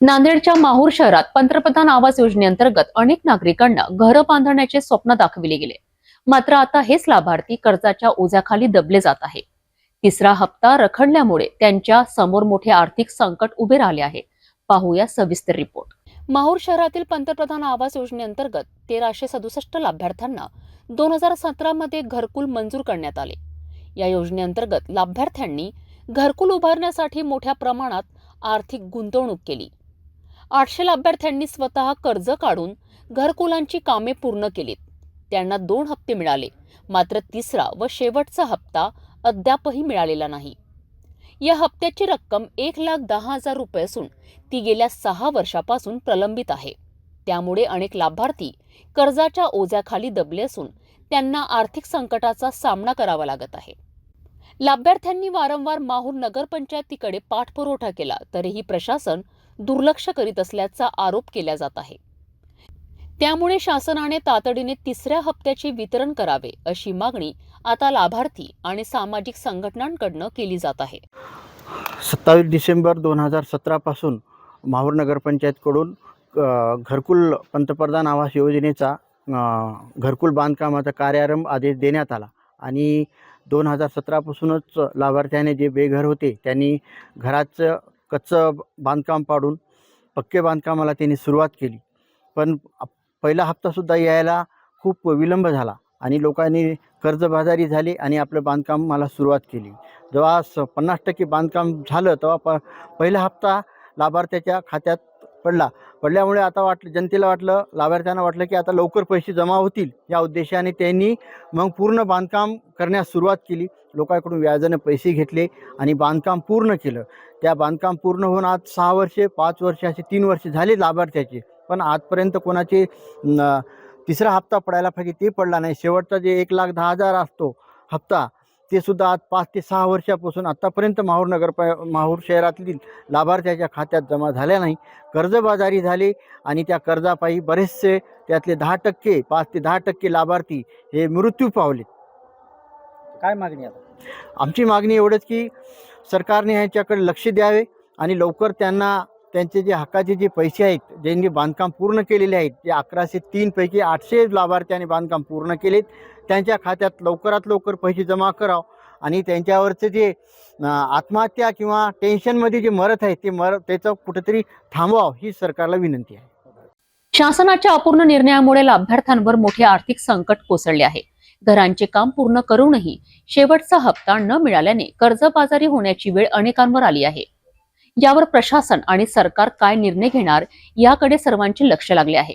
नांदेडच्या माहूर शहरात पंतप्रधान आवास योजनेअंतर्गत अनेक नागरिकांना घरं बांधण्याचे स्वप्न दाखविले गेले. मात्र आता हेच लाभार्थी कर्जाच्या ओझ्याखाली दबले जात आहे. तिसरा हप्ता रखडल्यामुळे त्यांच्या समोर मोठे आर्थिक संकट उभे राहिले आहे. पाहूया सविस्तर रिपोर्ट. माहूर शहरातील पंतप्रधान आवास योजनेअंतर्गत 1367 लाभार्थ्यांना 2017 मध्ये घरकुल मंजूर करण्यात आले. या योजनेअंतर्गत लाभार्थ्यांनी घरकुल उभारण्यासाठी मोठ्या प्रमाणात आर्थिक गुंतवणूक केली. 800 लाभार्थ्यांनी स्वतः कर्ज काढून घरकुलांची कामे पूर्ण केलीत. त्यांना 2 हप्ते मिळाले, मात्र तिसरा व शेवटचा हप्ता अद्यापही मिळालेला नाही. या हप्त्याची रक्कम 1,10,000 रुपये असून ती गेल्या 6 वर्षापासून प्रलंबित आहे. त्यामुळे अनेक लाभार्थी कर्जाच्या ओझ्याखाली दबले असून त्यांना आर्थिक संकटाचा सामना करावा लागत आहे. लाभार्थ्यांनी वारंवार माहूर नगरपंचायतीकडे पाठपुरावा केला तरीही प्रशासन दुर्लक्ष करीत असल्याचा आरोप केला जात आहे. त्यामुळे शासनाने तातडीने तिसऱ्या हप्त्याचे वितरण करावे अशी मागणी आता लाभार्थी आणि सामाजिक संघटनांकडून केली जात आहे. 27 डिसेंबर 2017 पासून माहूर नगरपंचायतकडून घरकुल पंतप्रधान आवास योजनेचा घरकुल बांधकामाचा कार्यारंभ आदेश देण्यात आला आणि 2017 पासूनच लाभार्थ्याने जे बेघर होते त्यांनी घराचं कच्चं बांधकाम पाडून पक्के बांधकामाला त्यांनी सुरुवात केली. पण पहिला हप्तासुद्धा यायला खूप विलंब झाला आणि लोकांनी कर्जबाजारी झाले आणि आपलं बांधकामाला सुरुवात केली. जेव्हा 50% बांधकाम झालं तेव्हा पहिला हप्ता लाभार्थ्याच्या खात्यात पडल्यामुळे आता जनतेला वाटलं, लाभार्थ्यांना वाटलं की आता लवकर पैसे जमा होतील. या उद्देशाने त्यांनी मग पूर्ण बांधकाम करण्यास सुरुवात केली. लोकांकडून व्याजाने पैसे घेतले आणि बांधकाम पूर्ण केलं. त्या बांधकाम पूर्ण होऊन आज 6 वर्षे 5 वर्षे असे 3 वर्षे झाले लाभार्थ्याचे. पण आजपर्यंत कोणाचे तिसरा हप्ता पडायला पाहिजे ते पडला नाही. शेवटचा जे 1,10,000 असतो हप्ता ते सुद्धा आज 5 ते 6 वर्षापासून आत्तापर्यंत माहूर शहरातील लाभार्थ्याच्या खात्यात जमा झाल्या नाही. कर्जबाजारी झाले आणि त्या कर्जापायी बरेचसे त्यातले 10% 5 ते 10% लाभार्थी हे मृत्यू पावले. काय मागणी आता? आमची मागणी एवढंच की सरकारने ह्याच्याकडे लक्ष द्यावे आणि लवकर त्यांना त्यांचे जे हक्काचे जे पैसे आहेत, ज्यांनी बांधकाम पूर्ण केलेले आहेत, जे 1103 पैकी 800 लाभार्थ्यांनी बांधकाम पूर्ण केलेत, त्यांच्या खात्यात लवकरात लवकर पैसे जमा करावं आणि त्यांच्यावरचे जे आत्महत्या किंवा टेन्शनमध्ये जे मरत आहेत ते त्याचं कुठेतरी थांबवावं ही सरकारला विनंती आहे. शासनाच्या अपूर्ण निर्णयामुळे लाभार्थ्यांवर मोठे आर्थिक संकट कोसळले आहे. घरांचे काम पूर्ण करूनही शेवटचा हप्ता न मिळाल्याने कर्जबाजारी होण्याची वेळ अनेकांवर आली आहे. यावर प्रशासन आणि सरकार काय निर्णय घेणार याकडे सर्वांचे लक्ष लागले आहे.